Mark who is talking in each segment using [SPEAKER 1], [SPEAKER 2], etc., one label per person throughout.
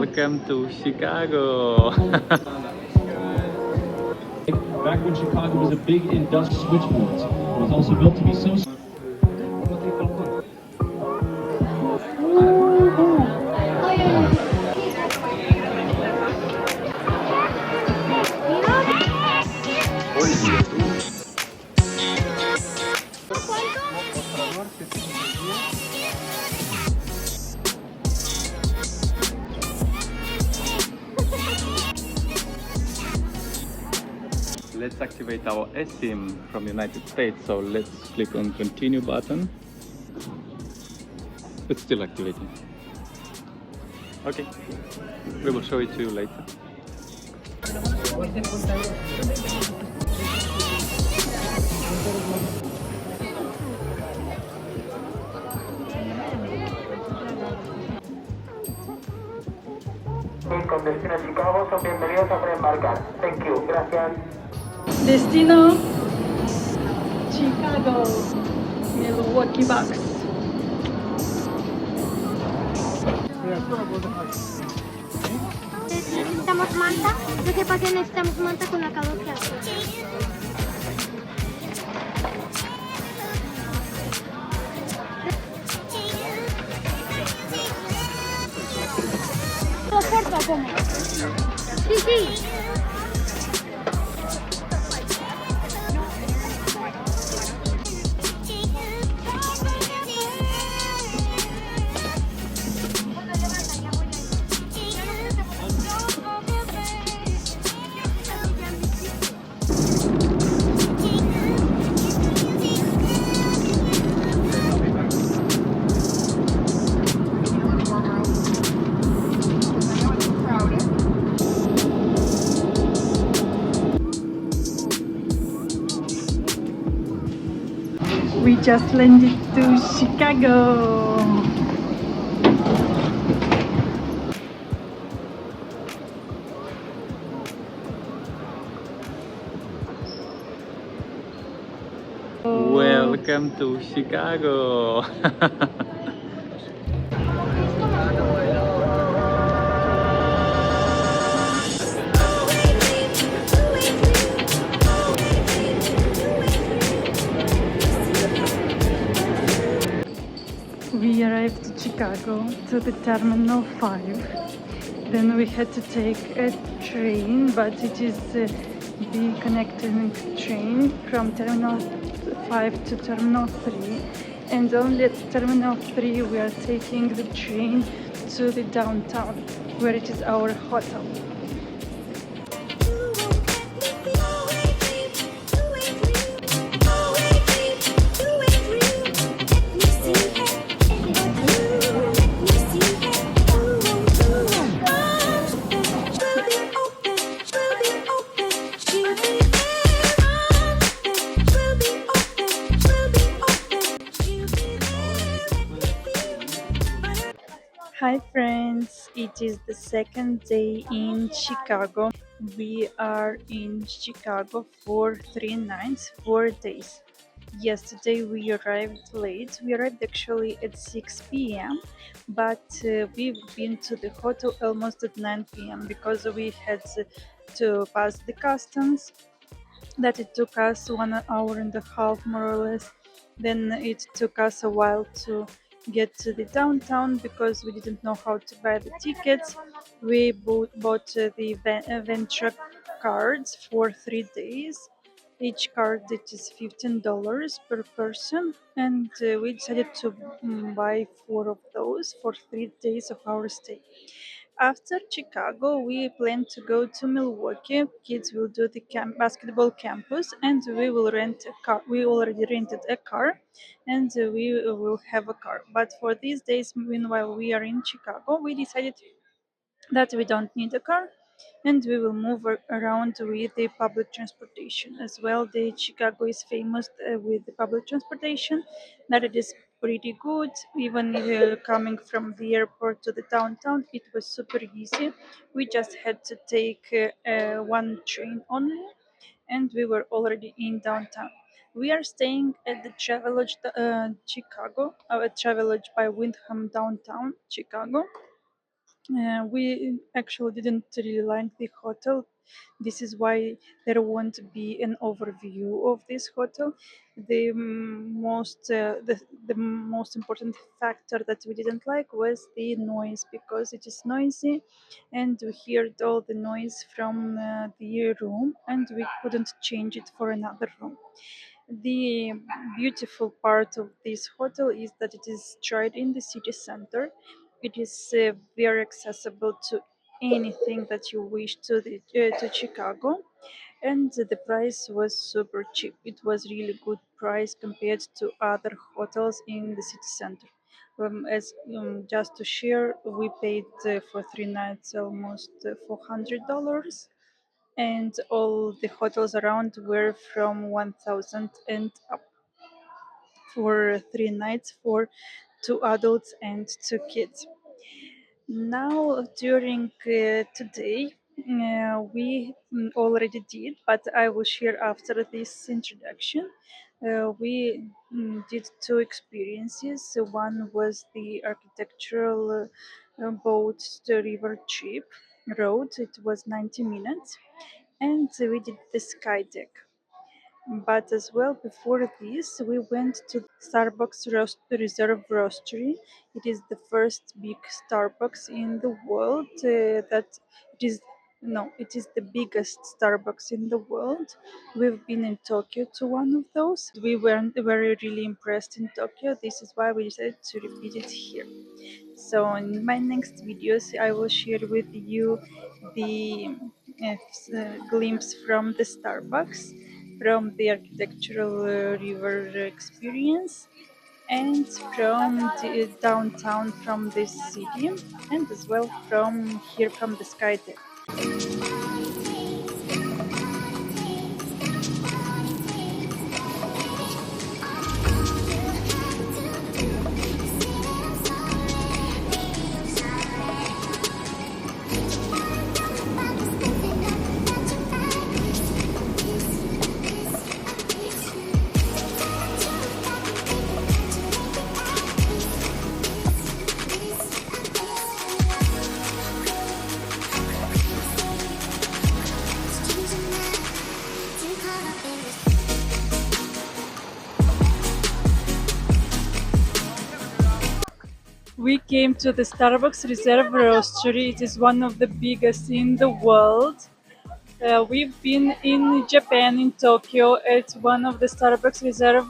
[SPEAKER 1] Welcome to Chicago.
[SPEAKER 2] Back when Chicago was a big industrial switchboard, it was also built to be so.
[SPEAKER 1] Let's activate our eSIM from the United States. So let's click on continue button. It's still activating. Okay, we will show it to you later.
[SPEAKER 3] Con destino a Chicago son bienvenidos a preembarcar. Thank you, gracias.
[SPEAKER 4] Destino Chicago, Milwaukee Bucks.
[SPEAKER 5] Necesitamos manta. Lo que pasa es que necesitamos manta con la calor que hace. ¿Lo corto o cómo? Sí, sí.
[SPEAKER 4] We just landed to Chicago.
[SPEAKER 1] Welcome to Chicago.
[SPEAKER 4] We arrived to Chicago to the Terminal 5. Then we had to take a train, but it is the connecting train from Terminal 5 to Terminal 3. And only at Terminal 3 we are taking the train to the downtown, where it is our hotel. Hi friends, it is the second day in Chicago. We are in Chicago for 3 nights, 4 days. Yesterday we arrived late. We arrived actually at 6 p.m. but we've been to the hotel almost at 9 p.m. because we had to pass the customs. That it took us 1 hour and a half more or less. Then it took us a while to get to the downtown because we didn't know how to buy the tickets. We bought the Venture cards for 3 days. Each card it is $15 per person, and we decided to buy 4 of those for 3 days of our stay. After Chicago, we plan to go to Milwaukee. Kids will do the basketball campus, and we will rent a car. We already rented a car, and we will have a car. But for these days, meanwhile we are in Chicago, we decided that we don't need a car, and we will move around with the public transportation as well. The Chicago is famous with the public transportation, that it is pretty good. Even coming from the airport to the downtown, it was super easy. We just had to take one train only, and we were already in downtown. We are staying at the Travelodge Chicago, Travelodge by Windham downtown Chicago. We actually didn't really like the hotel. This is why there won't be an overview of this hotel. The most important factor that we didn't like was the noise, because it is noisy and we heard all the noise from the room and we couldn't change it for another room. The beautiful part of this hotel is that it is right in the city center. It is very accessible to anything that you wish to Chicago, and the price was super cheap. It was really good price compared to other hotels in the city center. As just to share, we paid for 3 nights almost $400, and all the hotels around were from 1000 and up for 3 nights for 2 adults and 2 kids. Now, during today, we already did, but I will share after this introduction. We did two experiences. One was the architectural boat to river trip road. It was 90 minutes, and we did the Skydeck. But as well, before this, we went to Starbucks Reserve Roastery. It is the first big Starbucks in the world. That it is no, it is the biggest Starbucks in the world. We've been in Tokyo to one of those. We weren't very really impressed in Tokyo. This is why we decided to repeat it here. So in my next videos, I will share with you the glimpse from the Starbucks, from the architectural river experience, and from the downtown from this city, and as well from here from the Skydeck. We came to the Starbucks Reserve Roastery. It is one of the biggest in the world. We've been in Japan, in Tokyo, at one of the Starbucks Reserve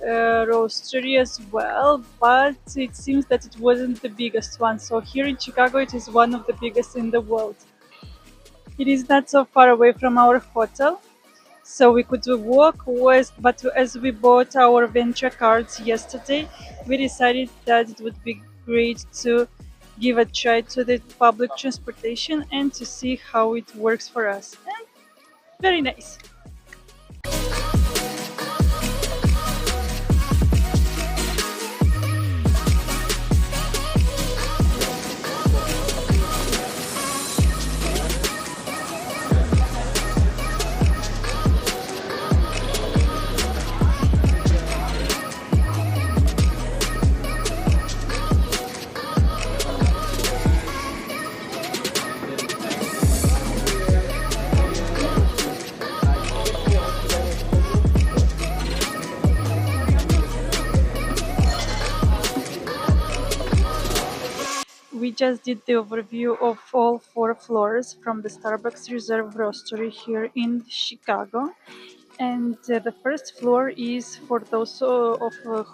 [SPEAKER 4] Roastery as well, but it seems that it wasn't the biggest one. So here in Chicago, it is one of the biggest in the world. It is not so far away from our hotel, so we could walk west, but as we bought our venture cards yesterday, we decided that it would be great to give a try to the public transportation and to see how it works for us. And very nice. We just did the overview of all 4 floors from the Starbucks Reserve Roastery here in Chicago. And the first floor is for those of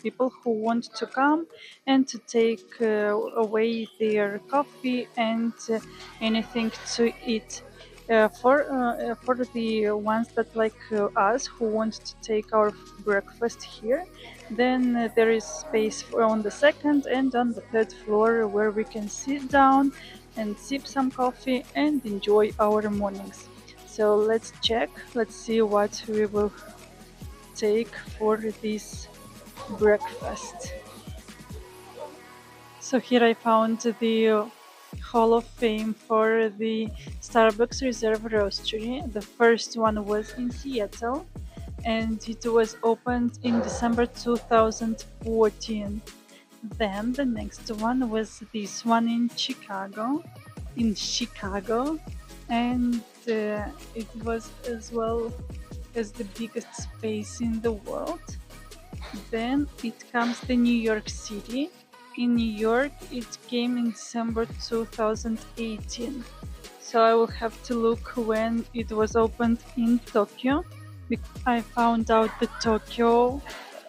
[SPEAKER 4] people who want to come and to take away their coffee and anything to eat. For the ones that like us who want to take our breakfast here, then there is space on the second and on the third floor where we can sit down and sip some coffee and enjoy our mornings. So let's check, let's see what we will take for this breakfast. So here I found the Hall of Fame for the Starbucks Reserve Roastery. The first one was in Seattle and it was opened in December 2014. Then the next one was this one in Chicago, and it was as well as the biggest space in the world. Then it comes the New York City. In New York, it came in December 2018. So I will have to look when it was opened in Tokyo. I found out the Tokyo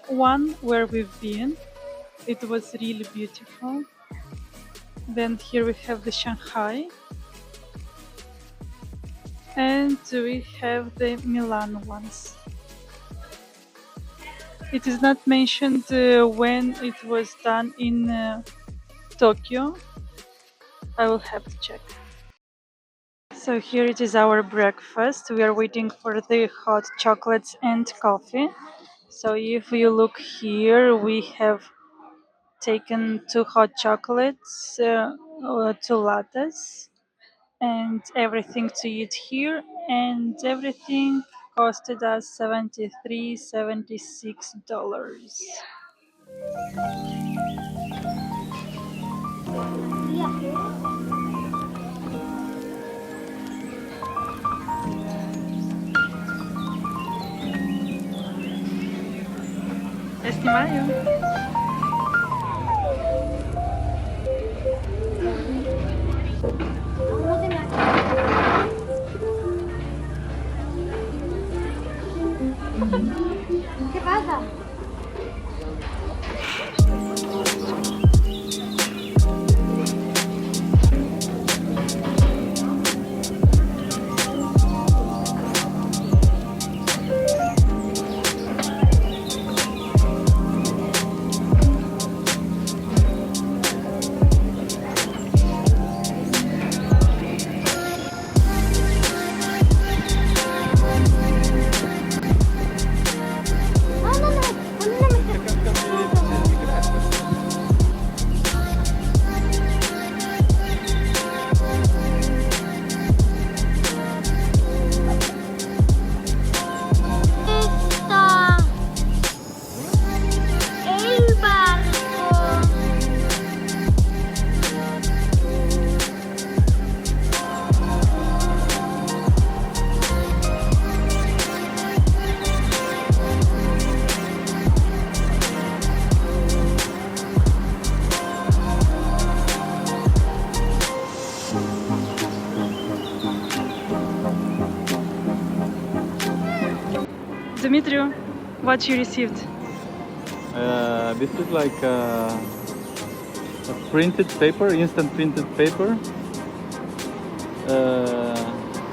[SPEAKER 4] one where we've been. It was really beautiful. Then here we have the Shanghai. And we have the Milan ones. It is not mentioned when it was done in Tokyo. I will have to check. So here it is our breakfast. We are waiting for the hot chocolates and coffee. So if you look here, we have taken 2 hot chocolates, 2 lattes, and everything to eat here, and everything costed us $76. Я снимаю.
[SPEAKER 5] ¿Qué pasa?
[SPEAKER 4] Dmitry, what you received?
[SPEAKER 1] This is like a printed paper, instant printed paper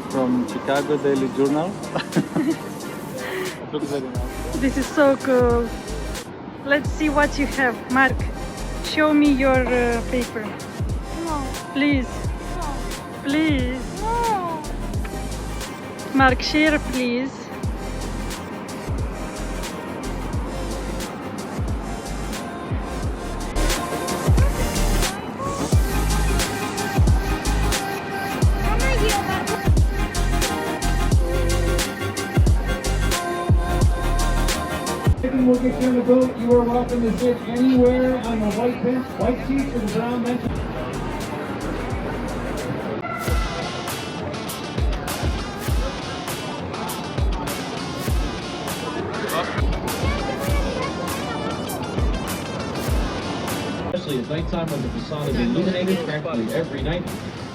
[SPEAKER 1] from Chicago Daily Journal. It looks very nice.
[SPEAKER 4] This is so cool. Let's see what you have. Mark, show me your paper.
[SPEAKER 5] No.
[SPEAKER 4] Please.
[SPEAKER 5] No.
[SPEAKER 4] Please.
[SPEAKER 5] No.
[SPEAKER 4] Mark, share please.
[SPEAKER 2] We'll get you on the boat. You are welcome to sit anywhere on the white seats or the brown benches. Especially at nighttime when the facade is illuminated practically every night.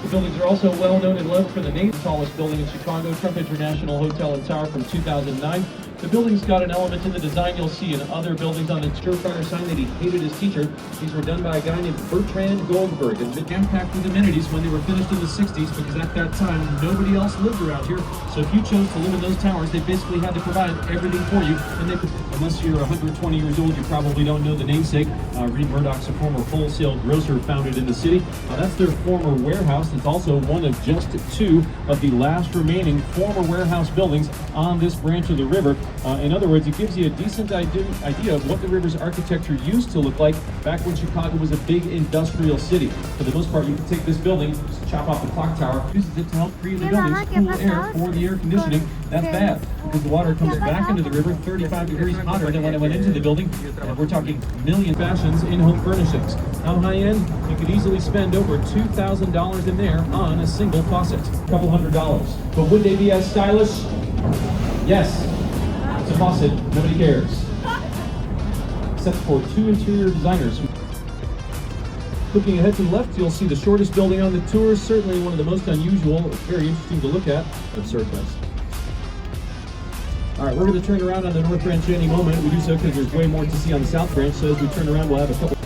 [SPEAKER 2] The buildings are also well known and loved for the nation's tallest building in Chicago, Trump International Hotel and Tower from 2009. The building's got an element in the design you'll see in other buildings on the surefire sign that he hated his teacher. These were done by a guy named Bertrand Goldberg and jam-packed with amenities when they were finished in the 60s because at that time nobody else lived around here. So if you chose to live in those towers, they basically had to provide everything for you. And they, unless you're 120 years old, you probably don't know the namesake. Reed Murdoch's a former wholesale grocer founded in the city. That's their former warehouse. It's also one of just 2 of the last remaining former warehouse buildings on this branch of the river. In other words, it gives you a decent idea of what the river's architecture used to look like back when Chicago was a big industrial city. For the most part, you can take this building, just chop off the clock tower, uses it to help create the building's cool air for the air conditioning. That's bad, because the water comes back into the river 35 degrees higher. hotter than when it went into the building. And we're talking million fashions in home furnishings. How high end? You could easily spend over $2,000 in there on a single faucet. Couple $100. But would they be as stylish? Yes. It's a faucet. Nobody cares. Except for two interior designers. Looking ahead to the left, you'll see the shortest building on the tour, certainly one of the most unusual, very interesting to look at, absurd place. All right, we're going to turn around on the North Branch any moment. We do so because there's way more to see on the South Branch, so as we turn around, we'll have a couple.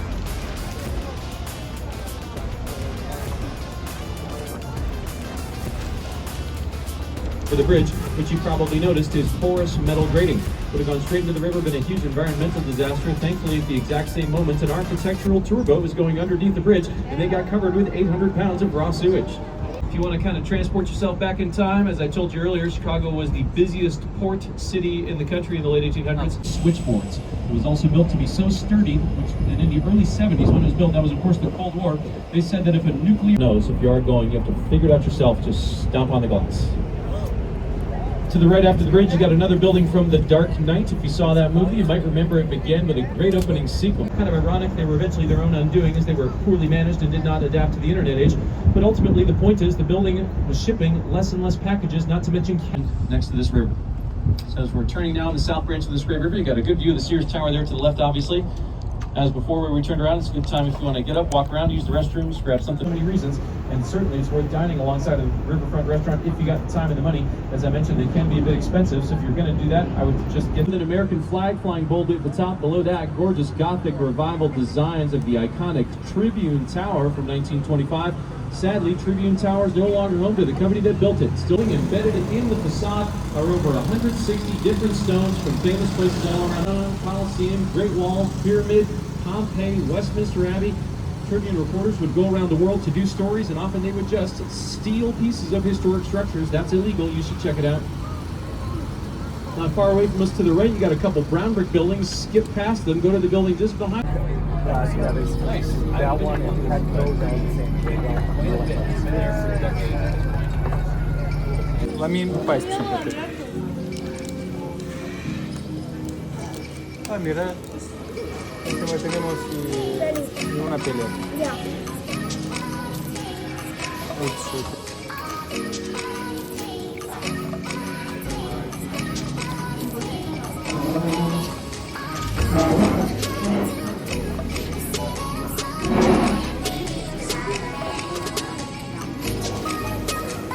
[SPEAKER 2] For the bridge, which you probably noticed is porous metal grating. Would have gone straight into the river, been a huge environmental disaster. Thankfully, at the exact same moment, an architectural tour boat was going underneath the bridge, and they got covered with 800 pounds of raw sewage. If you want to kind of transport yourself back in time, as I told you earlier, Chicago was the busiest port city in the country in the late 1800s. Switchboards. It was also built to be so sturdy, and in the early 70s when it was built, that was of course the Cold War, they said that if a nuclear... No, so if you are going, you have to figure it out yourself, just stomp on the glass. To the right after the bridge, you got another building from The Dark Knight. If you saw that movie, you might remember it began with a great opening sequence. Kind of ironic, they were eventually their own undoing as they were poorly managed and did not adapt to the internet age. But ultimately, the point is the building was shipping less and less packages, not to mention next to this river. So as we're turning now the South Branch of this great river, you got a good view of the Sears Tower there to the left, obviously. As before, where we turned around, it's a good time if you want to get up, walk around, use the restrooms, grab something. So many reasons, and certainly it's worth dining alongside a riverfront restaurant if you got the time and the money. As I mentioned, they can be a bit expensive, so if you're going to do that, I would just get an American flag flying boldly at the top. Below that, gorgeous Gothic revival designs of the iconic Tribune Tower from 1925. Sadly, Tribune Tower is no longer home to the company that built it. Still embedded in the facade are over 160 different stones from famous places all around: Colosseum, Great Wall, Pyramid, Pompeii, Westminster Abbey. Tribune reporters would go around the world to do stories, and often they would just steal pieces of historic structures. That's illegal. You should check it out. Not far away from us to the right, you got a couple brown brick buildings. Skip past them, go to the building just behind.
[SPEAKER 6] Nice. That one had no
[SPEAKER 1] La mie nu 14 îmi place. Ah, mira, este tenemos una pelea.
[SPEAKER 5] Ya.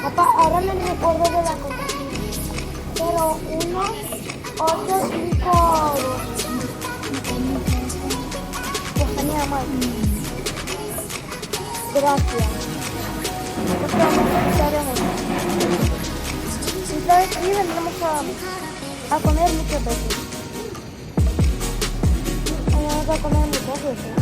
[SPEAKER 5] Papá, ahora me recuerdo de la contraseña. 01 852. Pues tenía mal. Gracias. Nosotros vamos a estar en el... Y sabes que vendremos a comer muchas veces. Vamos a comer muchas veces.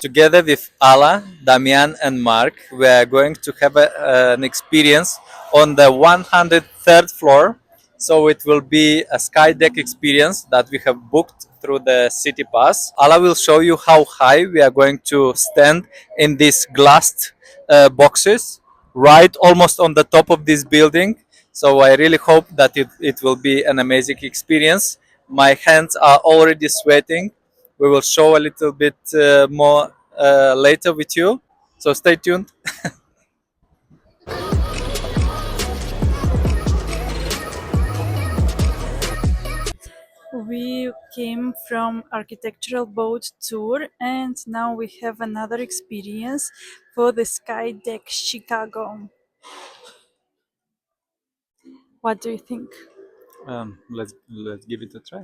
[SPEAKER 7] Together with Ala, Damian and Mark, we are going to have an experience on the 103rd floor. So it will be a Skydeck experience that we have booked through the city pass. Ala will show you how high we are going to stand in these glassed boxes, right almost on the top of this building. So I really hope that it will be an amazing experience. My hands are already sweating. We will show a little bit more later with you. So stay tuned.
[SPEAKER 4] We came from architectural boat tour and now we have another experience for the Skydeck Chicago. What do you think?
[SPEAKER 7] Let's give it a try.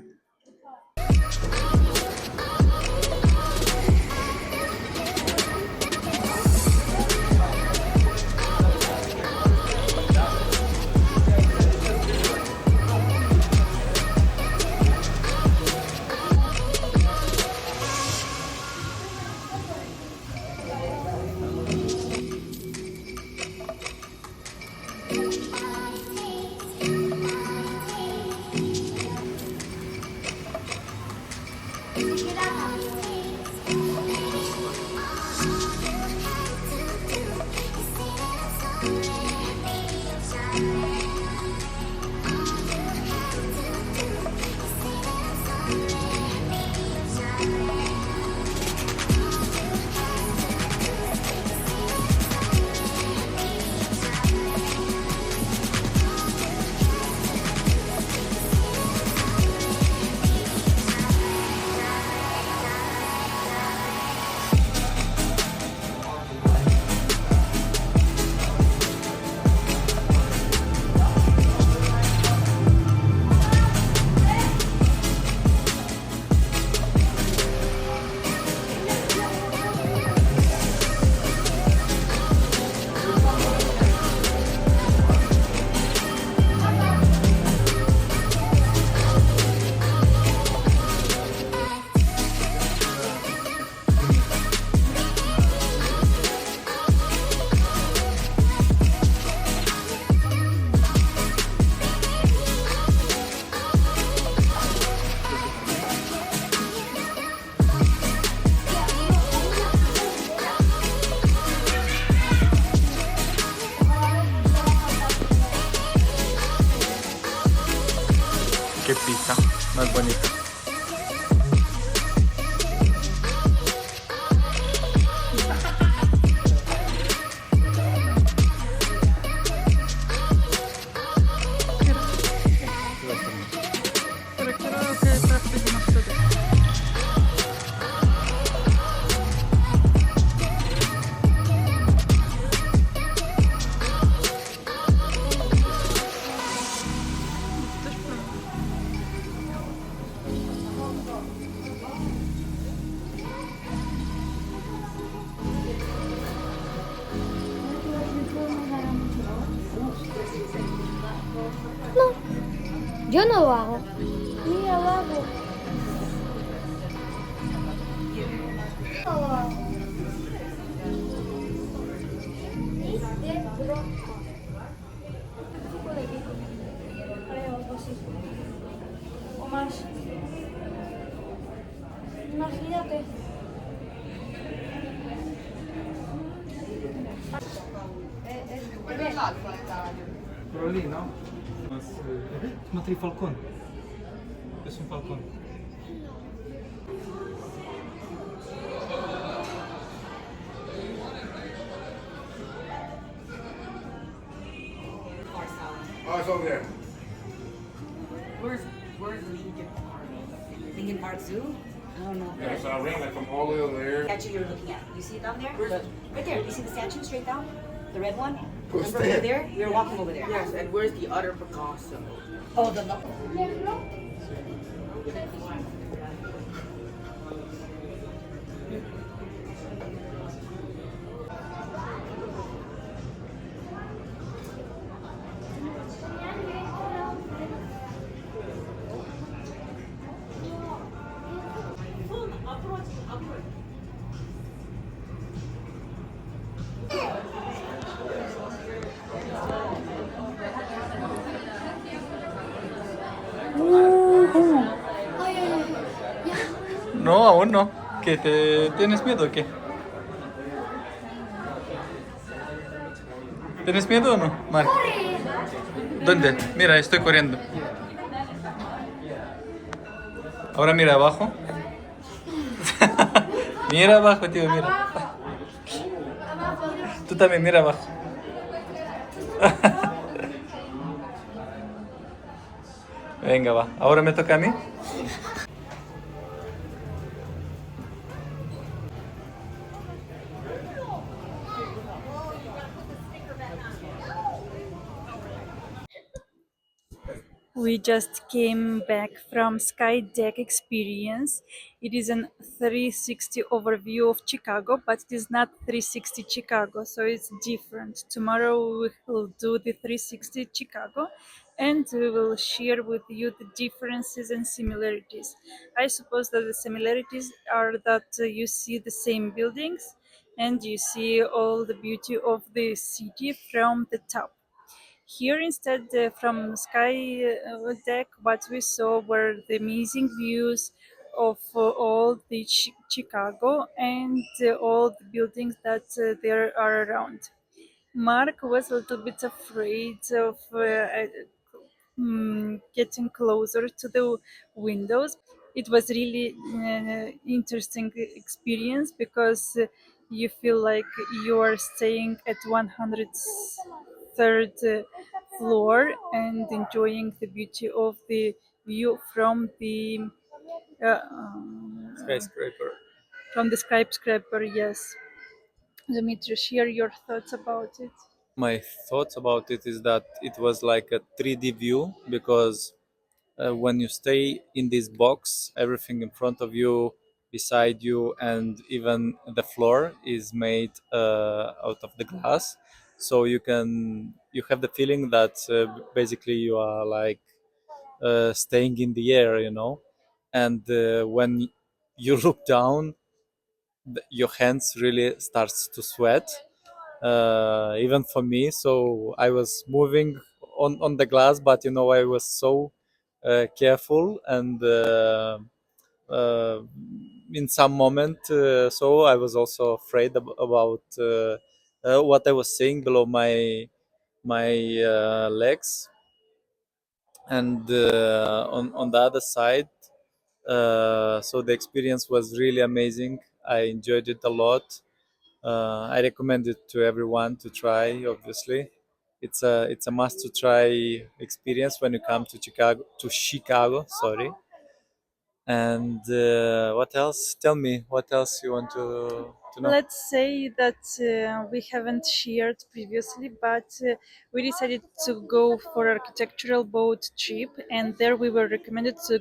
[SPEAKER 7] Qué pizza más bonita.
[SPEAKER 5] Yo no lo hago. Mira, lo hago. No lo hago. ¿Viste? Creo, pues sí. O más. Imagínate.
[SPEAKER 6] Quello lì, no? Смотри, фалкон. Es un falcón.
[SPEAKER 8] Oh, it's over there.
[SPEAKER 9] Where's Lincoln Park? Lincoln Park Zoo? I don't know.
[SPEAKER 8] Yeah, so I ran like from all the way over there.
[SPEAKER 9] Statue you're looking at. You see it down there? Look, right there. You see the statue straight down? The red one?
[SPEAKER 8] What's
[SPEAKER 9] Remember over
[SPEAKER 8] that?
[SPEAKER 9] there? We were walking over there.
[SPEAKER 10] Yes, and where's the other Picasso?
[SPEAKER 9] Oh, the
[SPEAKER 7] No, aún no. ¿Qué te tienes miedo o qué? ¿Tienes miedo o no, Mark? ¿Dónde? Mira, estoy corriendo. Ahora mira abajo. Mira abajo, tío, mira. Tú también mira abajo. Venga, va. Ahora me toca a mí.
[SPEAKER 4] We just came back from Skydeck experience. It is an 360 overview of Chicago, but it is not 360 Chicago, so it's different. Tomorrow we will do the 360 Chicago and we will share with you the differences and similarities. I suppose that the similarities are that you see the same buildings and you see all the beauty of the city from the top. Here instead from sky deck, what we saw were the amazing views of all the Chicago and all the buildings that there are around. Mark was a little bit afraid of getting closer to the windows. It was really interesting experience because you feel like you are staying at 103rd floor and enjoying the beauty of the view uh,
[SPEAKER 7] Skyscraper.
[SPEAKER 4] from the skyscraper. Yes, Dimitri, share your thoughts about it.
[SPEAKER 7] My thoughts about it is that it was like a 3D view because when you stay in this box, everything in front of you, beside you, and even the floor is made out of the glass. So you have the feeling that basically you are like staying in the air, you know. And when you look down, your hands really starts to sweat, even for me. So I was moving on the glass, but you know I was so careful and uh, in some moment, so I was also afraid about what I was seeing below my legs, and on the other side. So the experience was really amazing. I enjoyed it a lot. I recommend it to everyone to try. Obviously, it's a must to try experience when you come to Chicago. To Chicago, sorry. And what else? Tell me what else you want to know.
[SPEAKER 4] Let's say that we haven't shared previously, but we decided to go for architectural boat trip, and there we were recommended to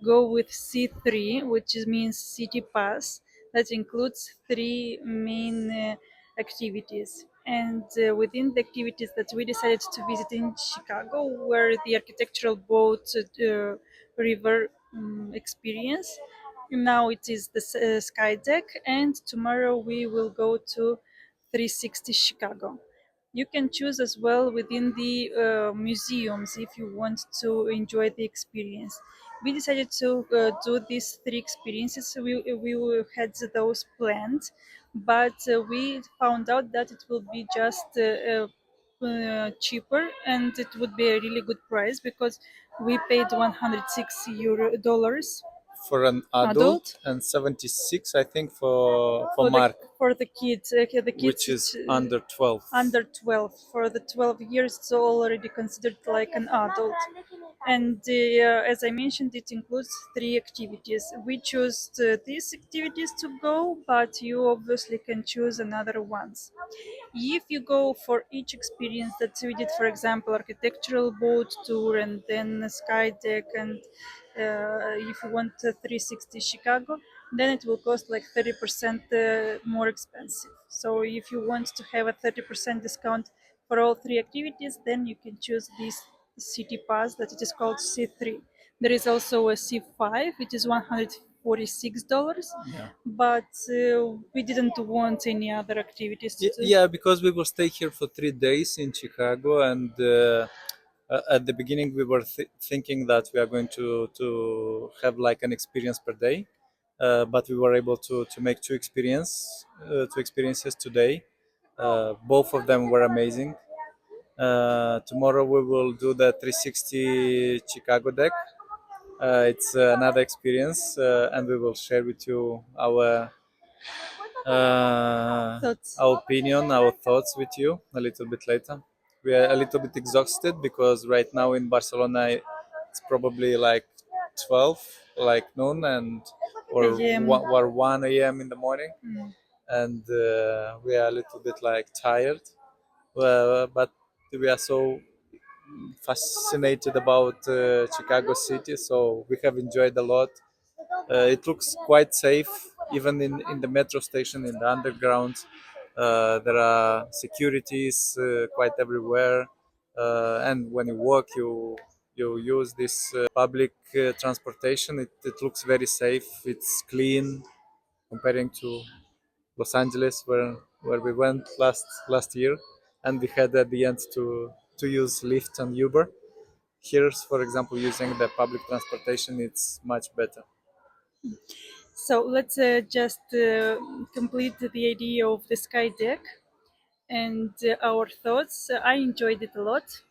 [SPEAKER 4] go with C3, which means City Pass. That includes three main activities. And within the activities that we decided to visit in Chicago were the architectural boat river experience. Now it is the Skydeck, and tomorrow we will go to 360 Chicago. You can choose as well within the museums if you want to enjoy the experience. We decided to do these three experiences. We had those planned, but we found out that it will be just cheaper and it would be a really good price because we paid 106 euro dollars
[SPEAKER 7] For an adult, and 76, I think, for Mark,
[SPEAKER 4] for the kids. The kids
[SPEAKER 7] which is under 12.
[SPEAKER 4] under 12. For the 12 years, it's already considered like an adult. And as I mentioned, it includes three activities. We chose these activities to go, but you obviously can choose another ones. If you go for each experience that we did, for example, architectural boat tour and then Skydeck, and if you want 360 Chicago, then it will cost like 30% more expensive. So if you want to have a 30% discount for all three activities, then you can choose this city pass that it is called C3. There is also a C5, it is $146,
[SPEAKER 7] Yeah.
[SPEAKER 4] but we didn't want any other activities to do.
[SPEAKER 7] Yeah, because we will stay here for 3 days in Chicago, and at the beginning we were thinking that we are going to have like an experience per day, but we were able to make two experiences today. Both of them were amazing. Tomorrow we will do the 360 Chicago deck. It's another experience, and we will share with you
[SPEAKER 4] Thoughts?
[SPEAKER 7] our opinion, our thoughts with you a little bit later. We are a little bit exhausted because right now in Barcelona it's probably like 12 like noon and or
[SPEAKER 4] AM.
[SPEAKER 7] 1 a.m. in the morning, and we are a little bit like tired, but we are so fascinated about Chicago City, so we have enjoyed a lot. It looks quite safe, even in the metro station, in the underground. There are securities quite everywhere, and when you walk, you use this public transportation. It looks very safe. It's clean comparing to Los Angeles, where we went last year, and we had at the end to use Lyft and Uber. Here, for example, using the public transportation, it's much better.
[SPEAKER 4] So let's just complete the idea of the Skydeck and our thoughts. I enjoyed it a lot.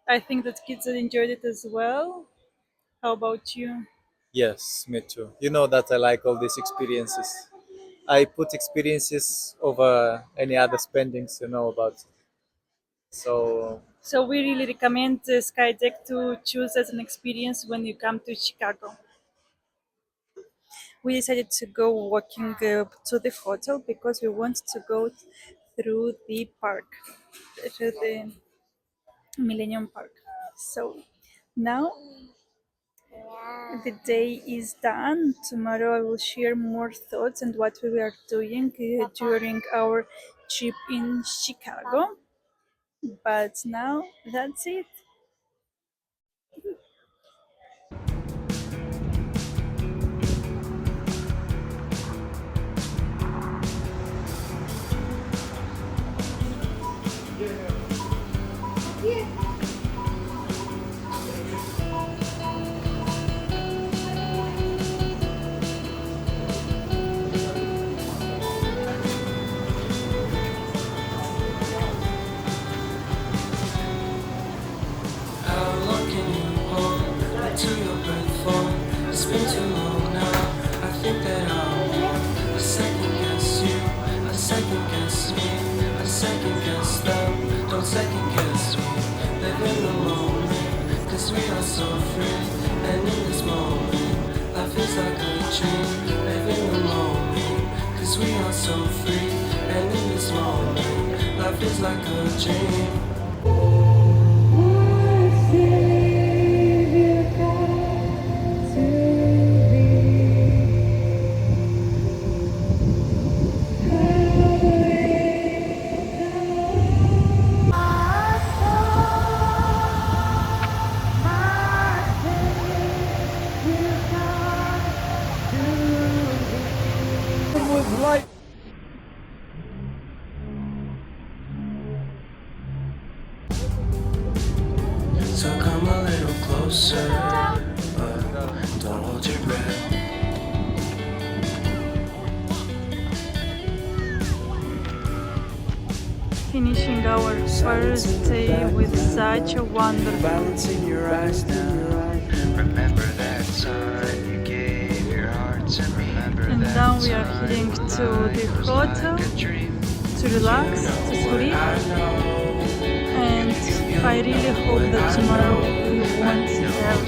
[SPEAKER 4] I think that kids enjoyed it as well. How about you?
[SPEAKER 7] Yes, me too. You know that I like all these experiences. I put experiences over any other spendings, you know about. So
[SPEAKER 4] So we really recommend Skydeck to choose as an experience when you come to Chicago. We decided to go walking to the hotel because we want to go through the park, through the Millennium Park. So now the day is done. Tomorrow I will share more thoughts and what we are doing during our trip in Chicago. But now that's it.
[SPEAKER 11] How long can you hold until your breath fall? It's been too long now. I think that I'll want a second guess you, a second guess me, a second guess them. Don't second guess me. Live in the moment, cause we are so free. And in this moment, life is like a dream. Live in the moment, cause we are so free. And in this moment, life is like a dream. So come a little closer, but don't hold your breath.
[SPEAKER 4] Finishing our first day with such a wonderful.
[SPEAKER 11] Balance in your eyes now. Remember that time you gave your heart to me.
[SPEAKER 4] And now we are heading to the hotel to relax, to sleep. And I really hope that tomorrow we won't have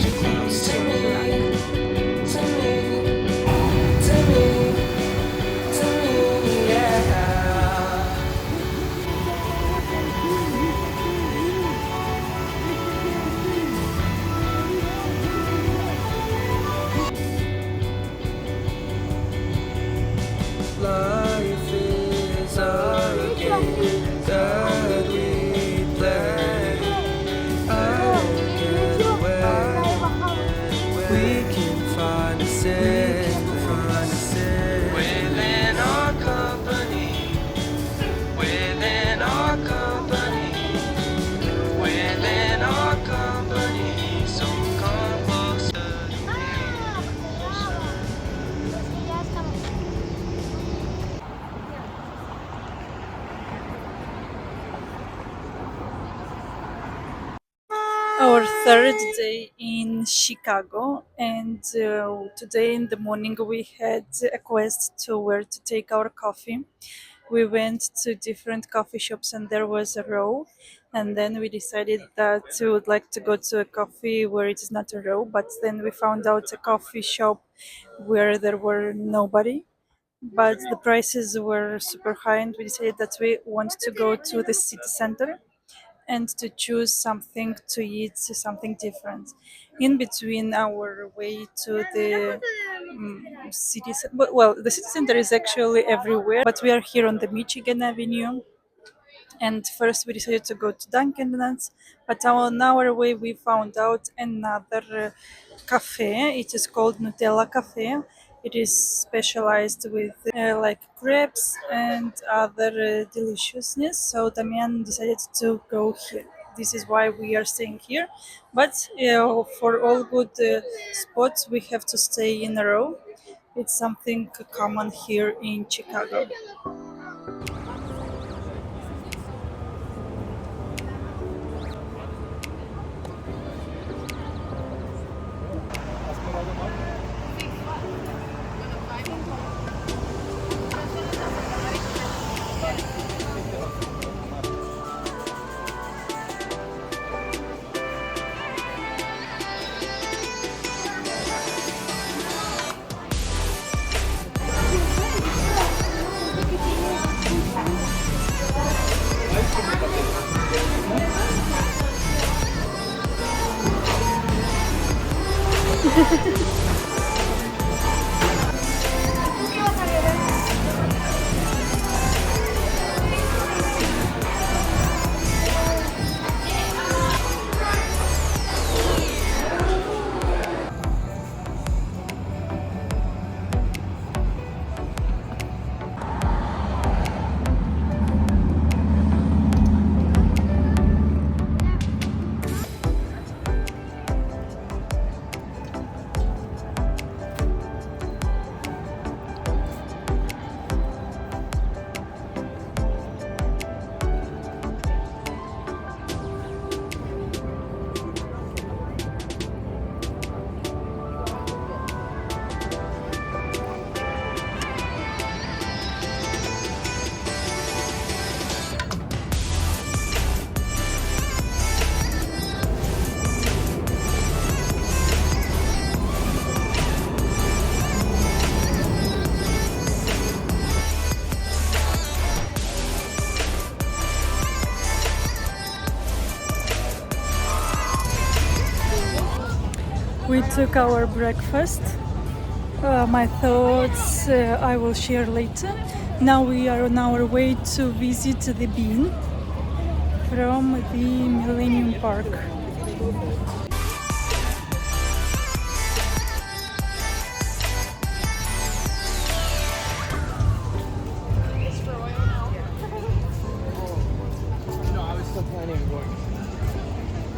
[SPEAKER 11] Life is a game that we play. I won't get away. We can find a sin within our company. Within our company. Within our company. So come closer to me.
[SPEAKER 4] our third day in Chicago, and today in the morning we had a quest to where to take our coffee. We went to different coffee shops and there was a row. and then we decided that we would like to go to a coffee where it is not a row, but then we found out a coffee shop where there were nobody, but the prices were super high, and we decided that we want to go to the city center and to choose something to eat, something different. In between our way to the city, well, the city center is actually everywhere, but we are here on the Michigan Avenue. And first we decided to go to Dunkin' Donuts, but on our way we found out another cafe. It is called Nutella Cafe. It is specialized with like crepes and other deliciousness. So Damian decided to go here. This is why we are staying here. But for all good spots, we have to stay in a row. It's something common here in Chicago. We took our breakfast. My thoughts I will share later. Now we are on our way to visit the Bean from the Millennium Park.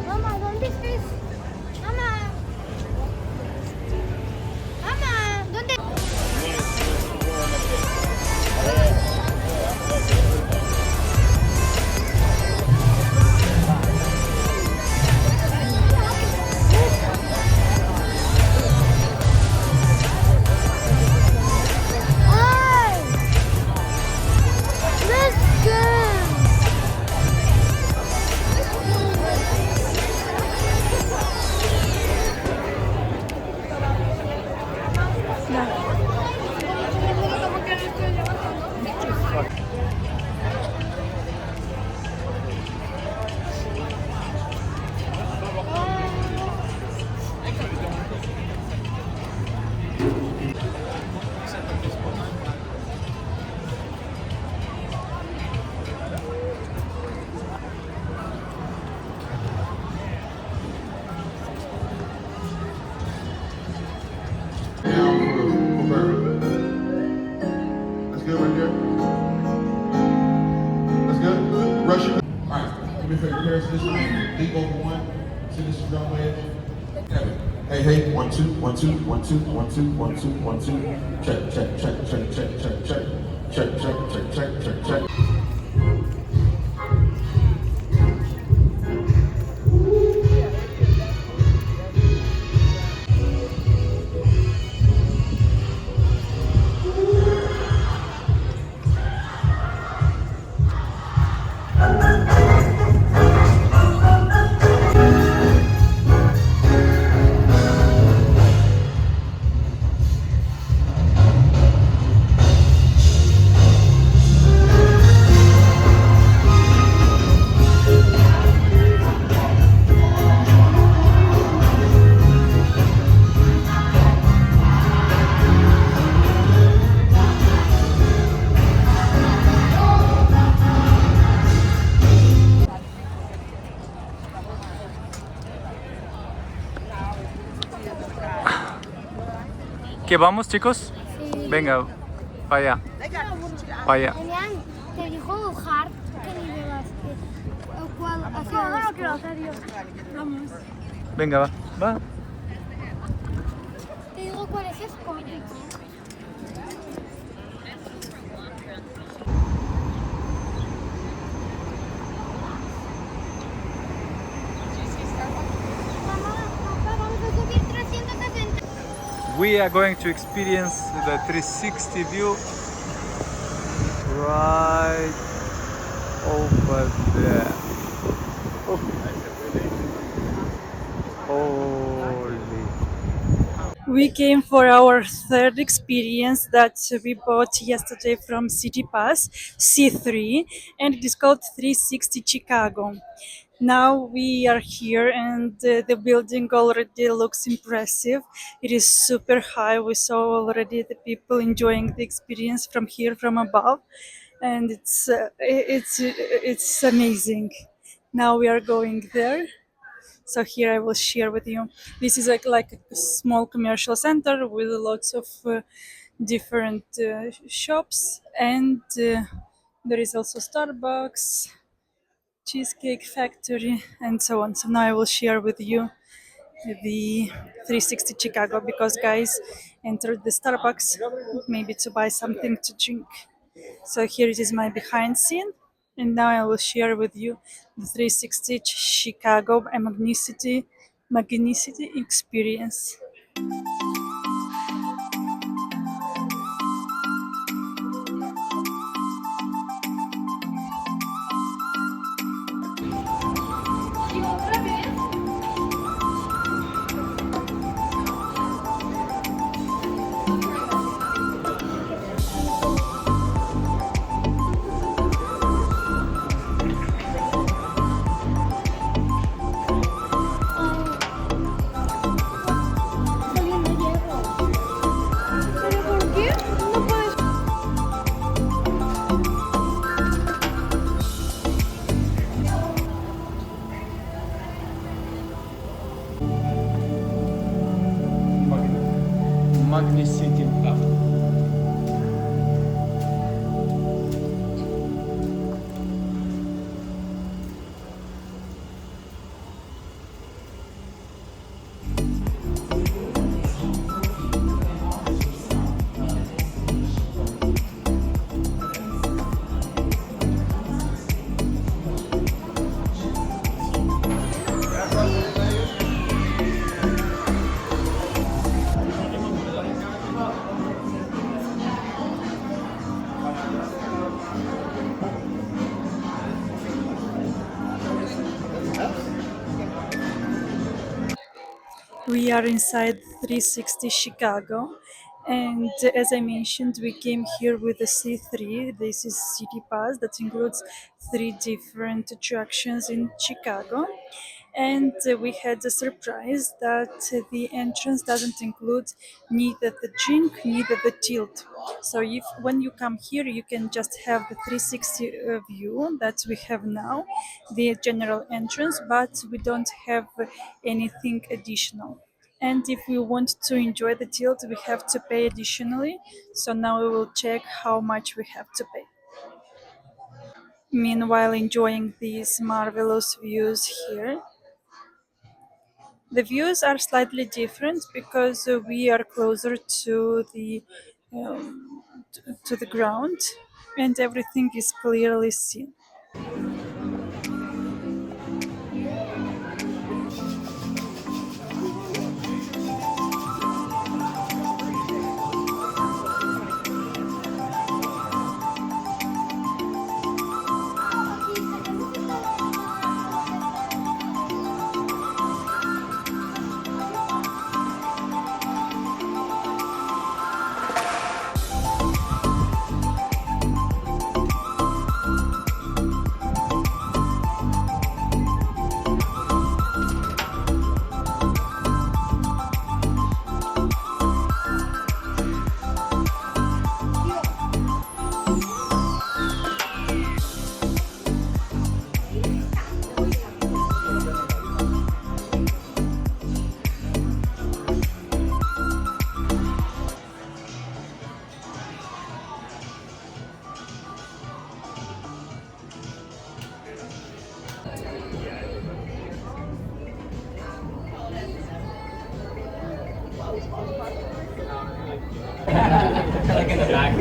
[SPEAKER 5] Mama, ¿dónde estás? Mama. Mama, ¿dónde? ¡Ay! Let's go.
[SPEAKER 8] That's good right there. That's good. Rush it. All right. Let me figure here. This one. Leap over one. See this is drum wedge. Hey, hey. 1, 2, 1, 2, 1, 2, 1, 2, 1, 2, 1, 2. Check, check, check, check, check, check, check. Check, check, check, check, check, check.
[SPEAKER 1] ¿Qué vamos, chicos?
[SPEAKER 5] Sí.
[SPEAKER 1] Venga, para allá. Para allá.
[SPEAKER 5] Elian, te dijo hard que ni bebas. ¿Cuál hacía? No, no quiero hacer yo. Vamos.
[SPEAKER 1] Venga, va. Va.
[SPEAKER 5] Te digo cuál es Sport.
[SPEAKER 1] We are going to experience the 360 view right over there. Oh. Holy.
[SPEAKER 4] We came for our third experience that we bought yesterday from City Pass C3, and it is called 360 Chicago. Now we are here, and the building already looks impressive. It is super high. We saw already the people enjoying the experience from here, from above, and it's amazing. Now we are going there. So here I will share with you. This is like a small commercial center with lots of different shops, and there is also Starbucks, Cheesecake Factory, and so on. So now I will share with you the 360 Chicago, because guys entered the Starbucks maybe to buy something to drink. So here it is my behind scene, and now I will share with you the 360 Chicago Magnicity experience.
[SPEAKER 5] ¿Pero por qué? No puedes.
[SPEAKER 1] Magnicity.
[SPEAKER 4] We are inside 360 Chicago, and as I mentioned, we came here with the C3. This is City Pass that includes 3 different attractions in Chicago. And we had a surprise that the entrance doesn't include neither the drink, neither the tilt. So if when you come here, you can just have the 360 view that we have now, the general entrance, but we don't have anything additional. And if we want to enjoy the tilt, we have to pay additionally. So now we will check how much we have to pay. Meanwhile, enjoying these marvelous views here. The views are slightly different because we are closer to the ground, and everything is clearly seen.
[SPEAKER 1] Like in the back.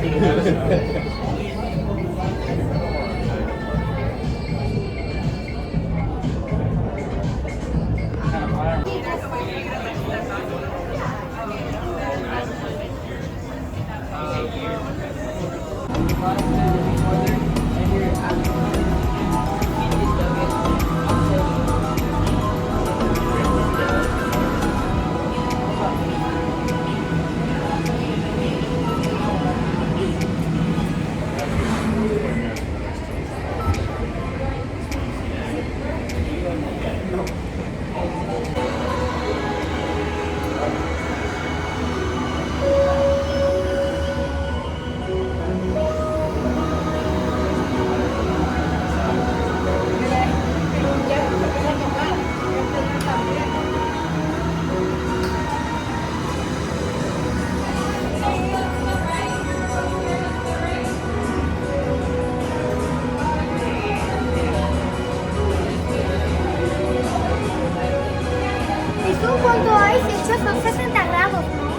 [SPEAKER 5] Jesús, cuando hay fecha son 60 grados, ¿no?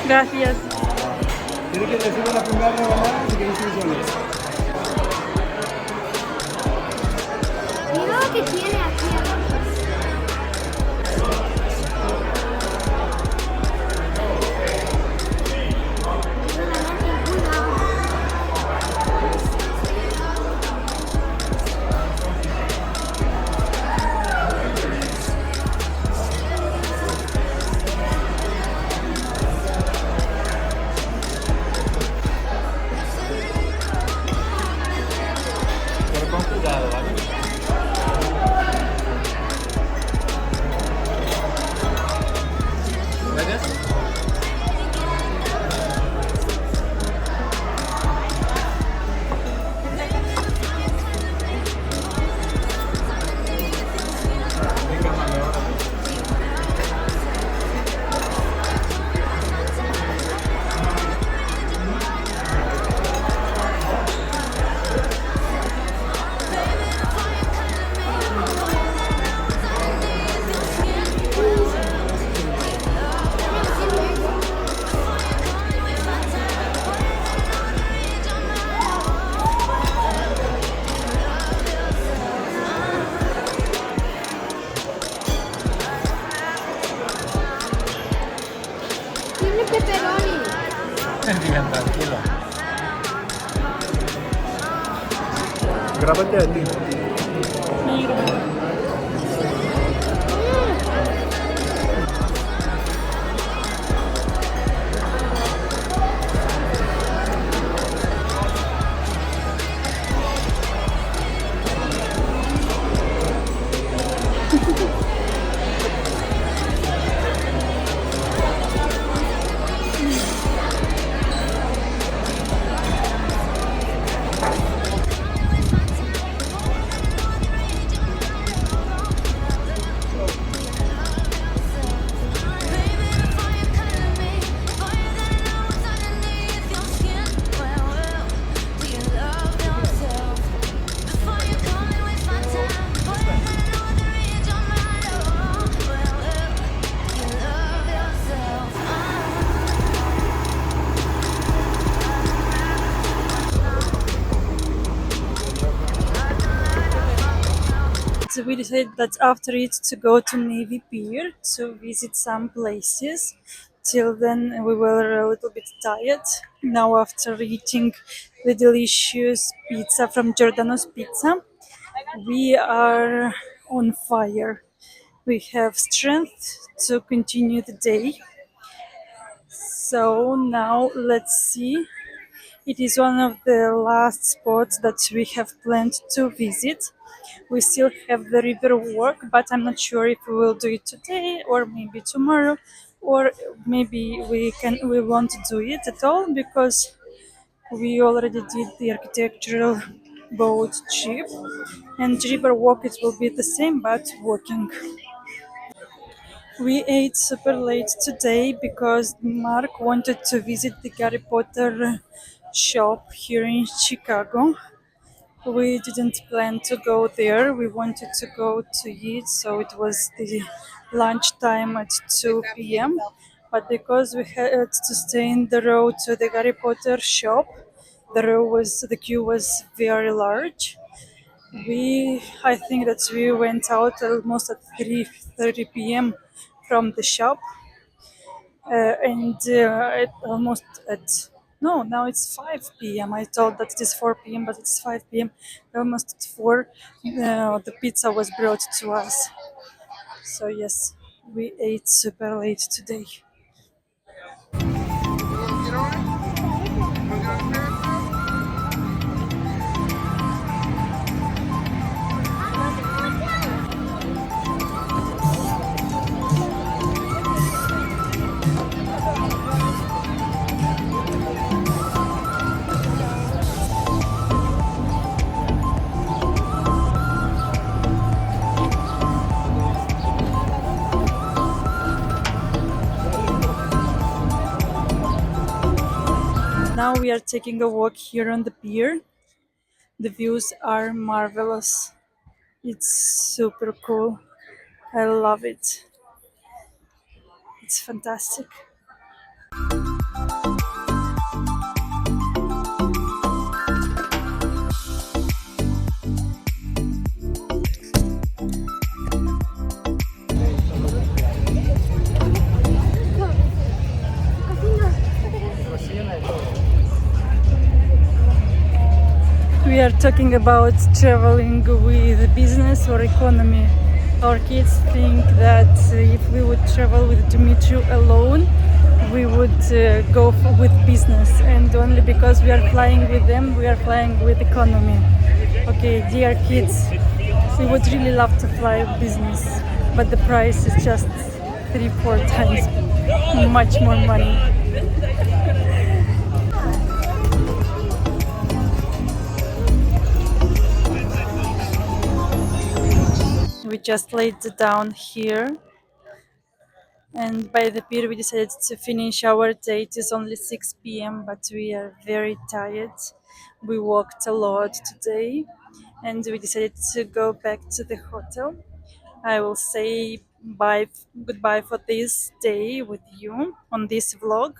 [SPEAKER 4] Gracias.
[SPEAKER 6] ¿Quieres que te sirva la primera rebanada? Si quieres ir solo.
[SPEAKER 5] Mira lo que tiene aquí abajo.
[SPEAKER 1] Pero con cuidado, ¿vale?
[SPEAKER 6] Bien, tranquilo. Grábate a ti.
[SPEAKER 4] So we decided that after it to go to Navy Pier to visit some places. Till then we were a little bit tired. Now after eating the delicious pizza from Giordano's Pizza, we are on fire. We have strength to continue the day. So now let's see. It is one of the last spots that we have planned to visit. We still have the Riverwalk, but I'm not sure if we will do it today or maybe tomorrow, or maybe we won't do it at all because we already did the architectural boat trip, and Riverwalk it will be the same but walking. We ate super late today because Mark wanted to visit the Harry Potter shop here in Chicago. We didn't plan to go there. We wanted to go to eat, so it was the lunchtime at 2 p.m. But because we had to stay in the row to the Harry Potter shop, the queue was very large. I think that we went out almost at 3:30 p.m. from the shop, and almost at no, now it's 5 p.m. I thought that it is 4 p.m., but it's 5 p.m. Almost at 4, the pizza was brought to us. So yes, we ate super late today. Now we are taking a walk here on the pier. The views are marvelous. It's super cool. I love it. It's fantastic. We are talking about traveling with business or economy. Our kids think that if we would travel with Dimitri alone, we would with business, and only because we are flying with them, we are flying with economy. Okay, dear kids, we would really love to fly business, but the price is just 3-4 times much more money. We just laid down here, and by the pier we decided to finish our day. It is only 6 p.m., but we are very tired. We walked a lot today, and we decided to go back to the hotel. I will say goodbye for this day with you on this vlog.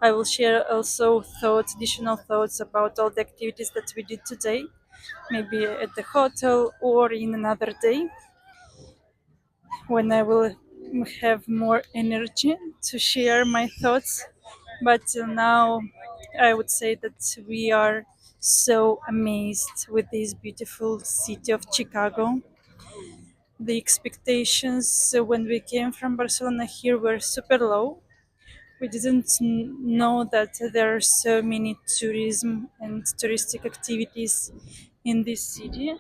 [SPEAKER 4] I will share also additional thoughts about all the activities that we did today, maybe at the hotel or in another day when I will have more energy to share my thoughts. But till now, I would say that we are so amazed with this beautiful city of Chicago. The expectations when we came from Barcelona here were super low. We didn't know that there are so many tourism and touristic activities in this city,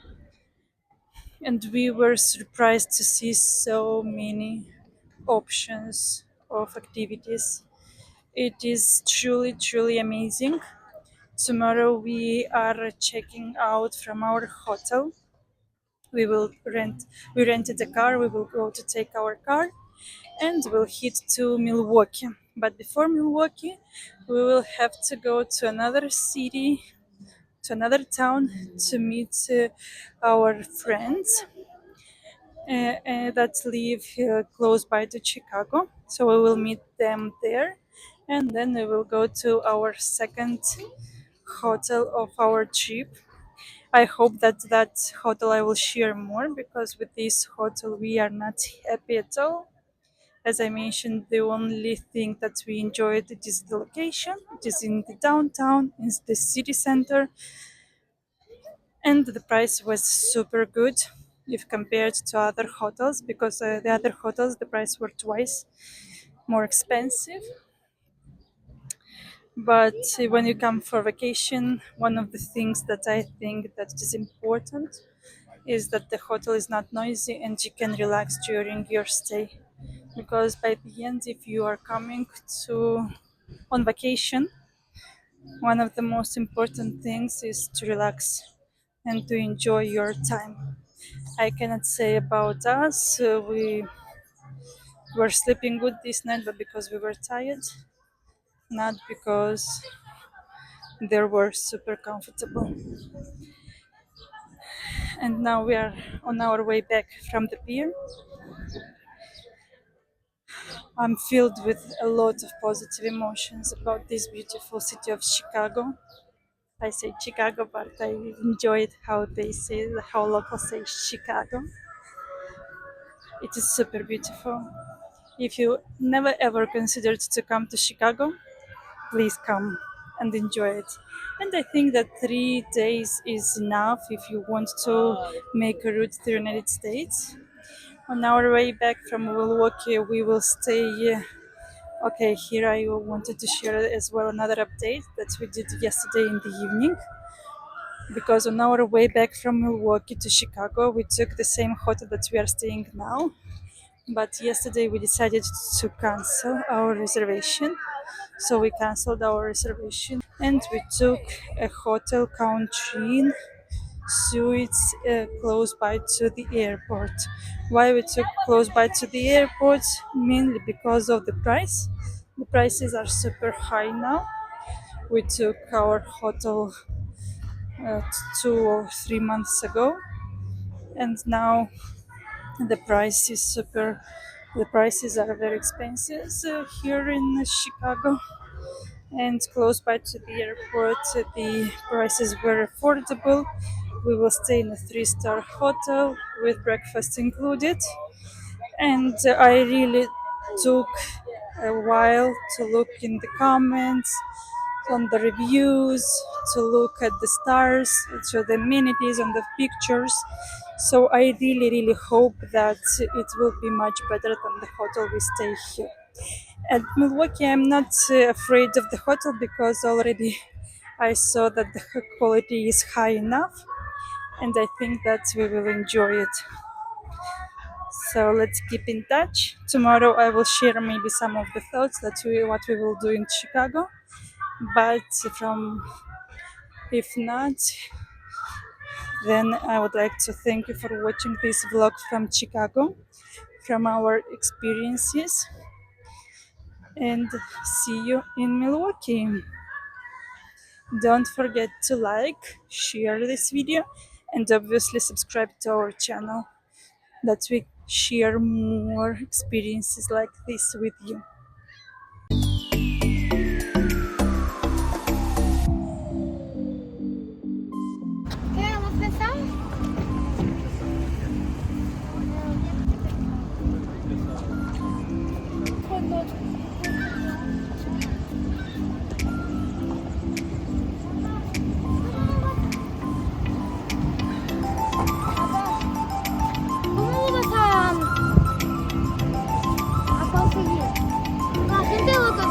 [SPEAKER 4] and we were surprised to see so many options of activities. It is truly, truly amazing. Tomorrow we are checking out from our hotel. We will rent. We rented a car. We will go to take our car, and we'll head to Milwaukee. But before Milwaukee, we will have to go to another city, to another town, to meet our friends that live close by to Chicago. So we will meet them there, and then we will go to our second hotel of our trip. I hope that that hotel I will share more, because with this hotel we are not happy at all. As I mentioned, the only thing that we enjoyed is the location. It is in the downtown, in the city center, and the price was super good if compared to other hotels, because the other hotels the price were twice more expensive. But when you come for vacation, one of the things that I think that is important is that the hotel is not noisy and you can relax during your stay, because by the end, if you are coming to on vacation, one of the most important things is to relax and to enjoy your time. I cannot say about us. We were sleeping good this night, but because we were tired, not because they were super comfortable. And now we are on our way back from the pier. I'm filled with a lot of positive emotions about this beautiful city of Chicago. I say Chicago, but I enjoyed how they say, how locals say Chicago. It is super beautiful. If you never ever considered to come to Chicago, please come and enjoy it. And I think that 3 days is enough if you want to make a route to the United States. On our way back from Milwaukee, we will stay. Okay, here I wanted to share as well another update that we did yesterday in the evening. Because on our way back from Milwaukee to Chicago, we took the same hotel that we are staying now. But yesterday we decided to cancel our reservation. So we canceled our reservation and we took a hotel country inn suites close by to the airport. Why we took close by to the airport? Mainly because of the price. The prices are super high now. We took our hotel 2 or 3 months ago, and now the price is super. The prices are very expensive here in Chicago, and close by to the airport, the prices were affordable. We will stay in a three-star hotel with breakfast included, and I really took a while to look in the comments, on the reviews, to look at the stars, to the amenities on the pictures. So I really, really hope that it will be much better than the hotel we stay here. At Milwaukee, I'm not afraid of the hotel because already I saw that the quality is high enough, and I think that we will enjoy it. So let's keep in touch. Tomorrow I will share maybe some of the thoughts that what we will do in Chicago. But if not, then I would like to thank you for watching this vlog from Chicago, from our experiences, and see you in Milwaukee. Don't forget to like, share this video, and obviously subscribe to our channel, that we share more experiences like this with you.
[SPEAKER 5] Queremos pensar?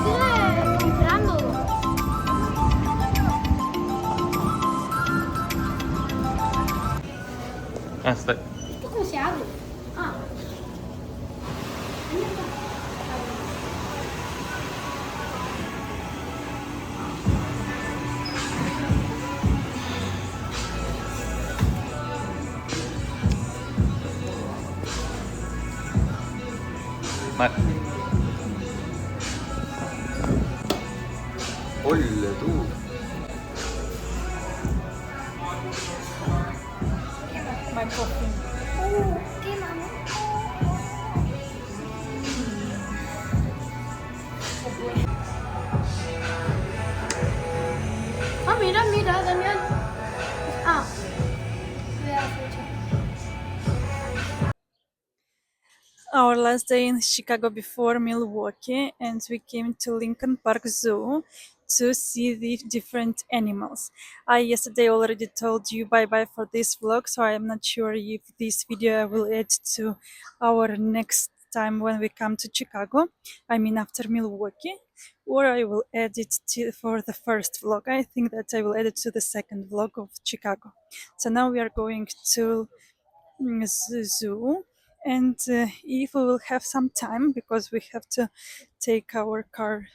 [SPEAKER 5] sigue disparando.
[SPEAKER 1] Está.
[SPEAKER 5] ¿Esto cómo se abre? Ah.
[SPEAKER 1] Mar. Hola tú.
[SPEAKER 4] My coffee.
[SPEAKER 5] ¿Qué mami? Ah, mira, mira, Damián. Ah.
[SPEAKER 4] Our last day in Chicago before Milwaukee, and we came to Lincoln Park Zoo to see the different animals. I yesterday already told you bye-bye for this vlog, so I am not sure if this video I will add to our next time when we come to Chicago, I mean after Milwaukee, or I will add it for the first vlog. I think that I will add it to the second vlog of Chicago. So now we are going to zoo, and if we will have some time, because we have to take our car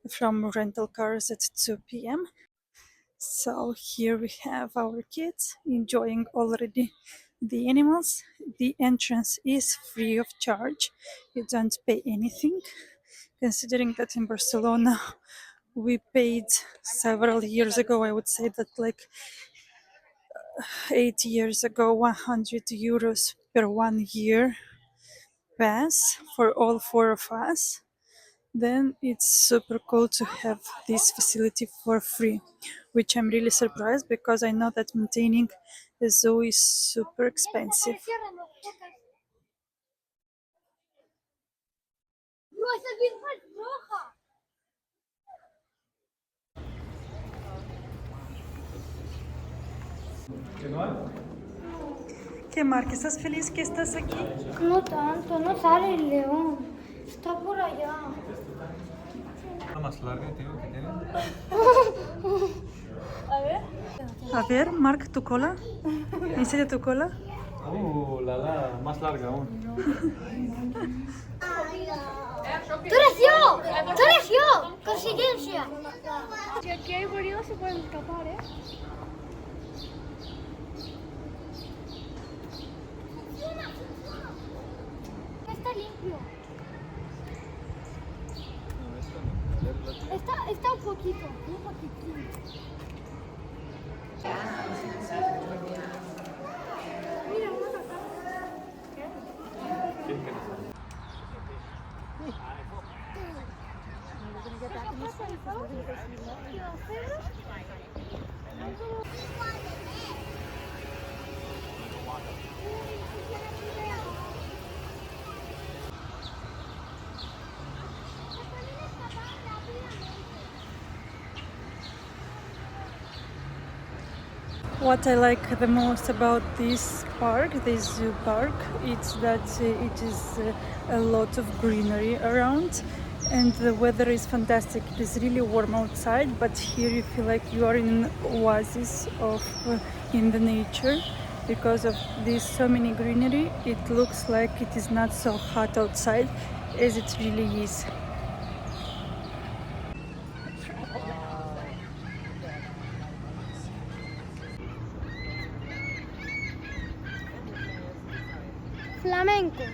[SPEAKER 4] from rental cars at 2 p.m. So here we have our kids enjoying already the animals. The entrance is free of charge. You don't pay anything, considering that in Barcelona we paid several years ago, I would say that like 8 years ago, 100 euros per 1 year pass for all 4 of us. Then it's super cool to have this facility for free, which I'm really surprised because I know that maintaining a zoo is super expensive.
[SPEAKER 5] No, esa es bien roja.
[SPEAKER 4] ¿Qué, Mark? ¿Estás feliz que estás aquí?
[SPEAKER 5] No tanto, no sale el león. Está por allá.
[SPEAKER 1] La más larga, tío, que tiene.
[SPEAKER 4] A ver, Mark, tu cola. ¿Enseña tu cola?
[SPEAKER 1] La más larga aún.
[SPEAKER 5] ¡Tú eres yo! ¡Tú eres yo! ¡Coincidencia! Si aquí hay gorilas se pueden escapar, ¿eh? Está limpio. Está un poquito, un poquitín. Mira, vamos acá.
[SPEAKER 4] What I like the most about this park, this zoo park, it's that it is a lot of greenery around, and the weather is fantastic. It is really warm outside, but here you feel like you are in an oasis of in the nature. Because of this so many greenery, it looks like it is not so hot outside as it really is.
[SPEAKER 5] Flamencos.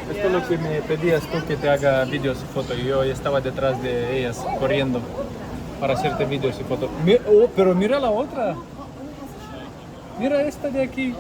[SPEAKER 1] Esto es lo que me pedías tú, que te haga vídeos y fotos. Yo estaba detrás de ellas corriendo para hacerte vídeos y fotos. Pero mira la otra. Mira esta de aquí.